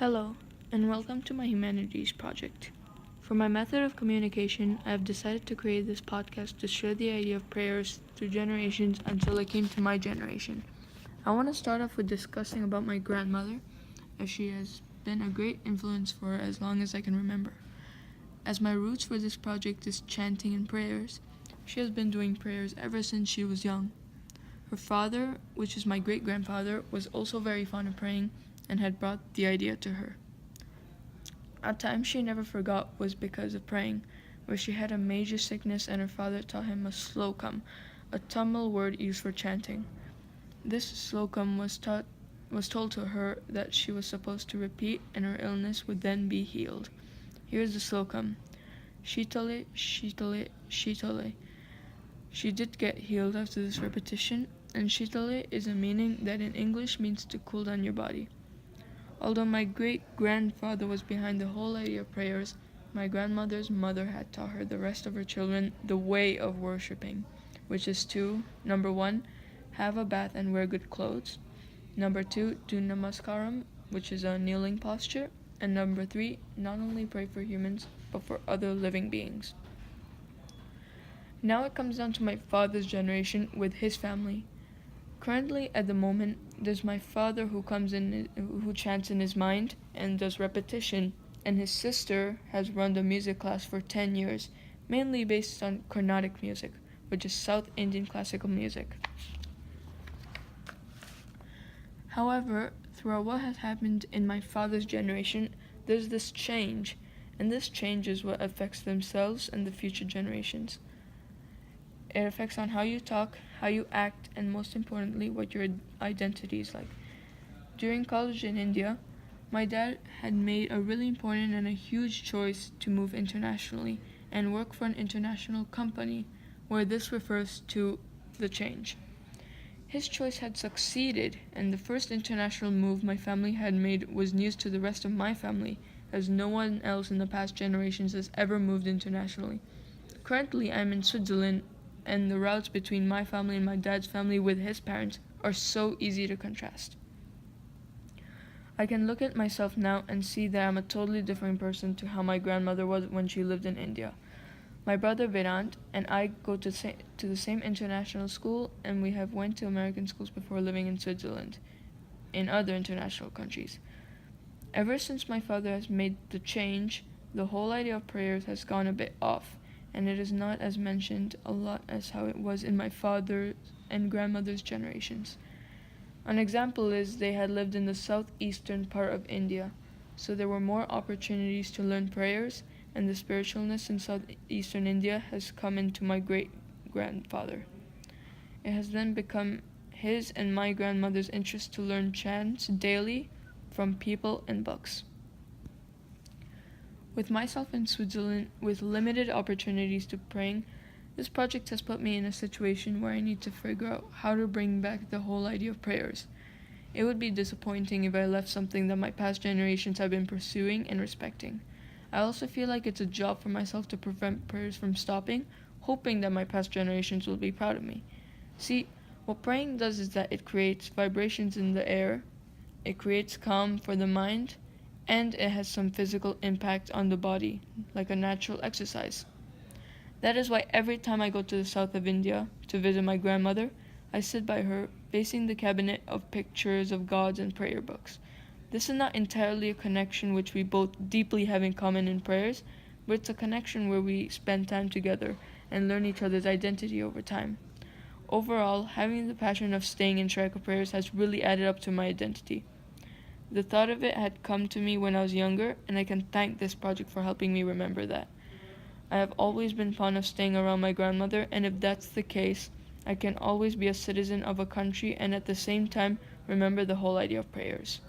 Hello, and welcome to my humanities project. For my method of communication, I have decided to create this podcast to share the idea of prayers through generations until it came to my generation. I want to start off with discussing about my grandmother, as she has been a great influence for as long as I can remember. As my roots for this project is chanting and prayers, she has been doing prayers ever since she was young. Her father, which is my great-grandfather, was also very fond of praying and had brought the idea to her. A time she never forgot was because of praying, where she had a major sickness and her father taught him a slokam, a Tamil word used for chanting. This slokam was told to her that she was supposed to repeat and her illness would then be healed. Here's the slokam. Shitale, shitale, shitale. She did get healed after this repetition, and shitale is a meaning that in English means to cool down your body. Although my great-grandfather was behind the whole idea of prayers, my grandmother's mother had taught her the rest of her children the way of worshipping, which is to, number 1, have a bath and wear good clothes, number 2, do namaskaram, which is a kneeling posture, and number 3, not only pray for humans, but for other living beings. Now it comes down to my father's generation with his family. Currently, at the moment, there's my father who chants in his mind and does repetition, and his sister has run the music class for 10 years, mainly based on Carnatic music, which is South Indian classical music. However, throughout what has happened in my father's generation, there's this change, and this change is what affects themselves and the future generations. It affects on how you talk, how you act, and most importantly, what your identity is like. During college in India, my dad had made a really important and a huge choice to move internationally and work for an international company, where this refers to the change. His choice had succeeded, and the first international move my family had made was news to the rest of my family, as no one else in the past generations has ever moved internationally. Currently, I'm in Switzerland, and the routes between my family and my dad's family with his parents are so easy to contrast. I can look at myself now and see that I'm a totally different person to how my grandmother was when she lived in India. My brother Vedant and I go to the same international school, and we have went to American schools before living in Switzerland, in other international countries. Ever since my father has made the change, the whole idea of prayers has gone a bit off, and it is not as mentioned a lot as how it was in my father's and grandmother's generations. An example is they had lived in the southeastern part of India, so there were more opportunities to learn prayers, and the spiritualness in southeastern India has come into my great-grandfather. It has then become his and my grandmother's interest to learn chants daily from people and books. With myself in Switzerland, with limited opportunities to praying, this project has put me in a situation where I need to figure out how to bring back the whole idea of prayers. It would be disappointing if I left something that my past generations have been pursuing and respecting. I also feel like it's a job for myself to prevent prayers from stopping, hoping that my past generations will be proud of me. See, what praying does is that it creates vibrations in the air, it creates calm for the mind, and it has some physical impact on the body, like a natural exercise. That is why every time I go to the south of India to visit my grandmother, I sit by her, facing the cabinet of pictures of gods and prayer books. This is not entirely a connection which we both deeply have in common in prayers, but it's a connection where we spend time together and learn each other's identity over time. Overall, having the passion of staying in track of prayers has really added up to my identity. The thought of it had come to me when I was younger, and I can thank this project for helping me remember that. I have always been fond of staying around my grandmother, and if that's the case, I can always be a citizen of a country and at the same time remember the whole idea of prayers.